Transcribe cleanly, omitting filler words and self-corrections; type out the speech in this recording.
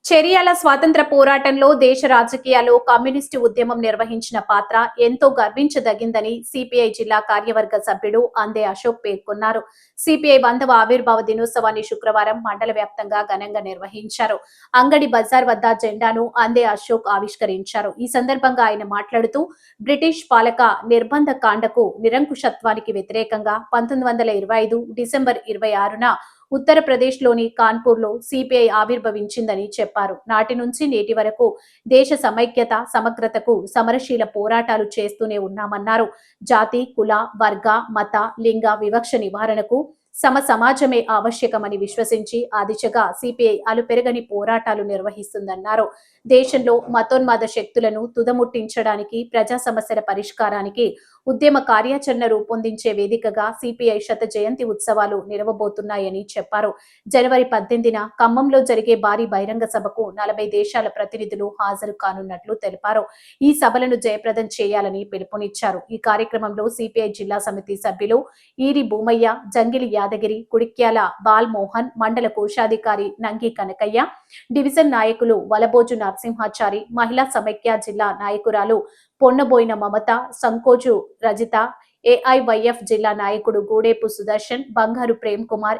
చెరియాల స్వాతంత్ర పోరాటంలో దేశ రాజకీయాల్లో కమ్యూనిస్టు ఉద్యమం నిర్వహించిన పాత్ర ఎంతో గర్వించదగిందని సిపిఐ జిల్లా కార్యవర్గ సభ్యుడు అందే అశోక్ పేర్కొన్నారు. సిపిఐ 100వ ఆవిర్భావ దినోత్సవాన్ని శుక్రవారం మండల వ్యాప్తంగా ఘనంగా నిర్వహించారు. అంగడి బజార్ వద్ద జెండాను అందే అశోక్ ఆవిష్కరించారు. ఈ సందర్భంగా ఆయన మాట్లాడుతూ బ్రిటిష్ పాలక నిర్బంధ కాండకు నిరంకుశత్వానికి వ్యతిరేకంగా 1925 డిసెంబర్ 26న ఉత్తరప్రదేశ్లోని కాన్పూర్లో సిపిఐ ఆవిర్భవించిందని చెప్పారు. నాటి నుంచి నేటి వరకు దేశ సమైక్యత, సమగ్రతకు సమరశీల పోరాటాలు చేస్తూనే ఉన్నామన్నారు. జాతి, కుల, వర్గ, మత, లింగ వివక్ష నివారణకు సమాజమే ఆవశ్యకమని విశ్వసించి ఆ దిశగా సిపిఐ అలుపెరగని పోరాటాలు నిర్వహిస్తుందన్నారు. దేశంలో మతోన్మాద శక్తులను తుదముట్టించడానికి, ప్రజా సమస్యల పరిష్కారానికి ఉద్యమ కార్యాచరణ రూపొందించే వేదికగా సిపిఐ శత జయంతి ఉత్సవాలు నిలవబోతున్నాయని చెప్పారు. జనవరి 18న ఖమ్మంలో జరిగే భారీ బహిరంగ సభకు 40 దేశాల ప్రతినిధులు హాజరు కానున్నట్లు తెలిపారు. ఈ సభలను జయప్రదం చేయాలని పిలుపునిచ్చారు. ఈ కార్యక్రమంలో సిపిఐ జిల్లా సమితి సభ్యులు ఈరి భూమయ్య, జంగిలి యాదగిరి, కుడిక్యాల బాల్ మోహన్, మండల కోశాధికారి నంగి కనకయ్య, డివిజన్ నాయకులు వలబోజు నరసింహాచారి, మహిళా సమైక్య జిల్లా నాయకురాలు పొన్నబోయిన మమత, సంకోజు రజిత, ఏఐవైఎఫ్ జిల్లా నాయకుడు గూడేపు సుదర్శన్, బంగారు ప్రేమ్ కుమార్,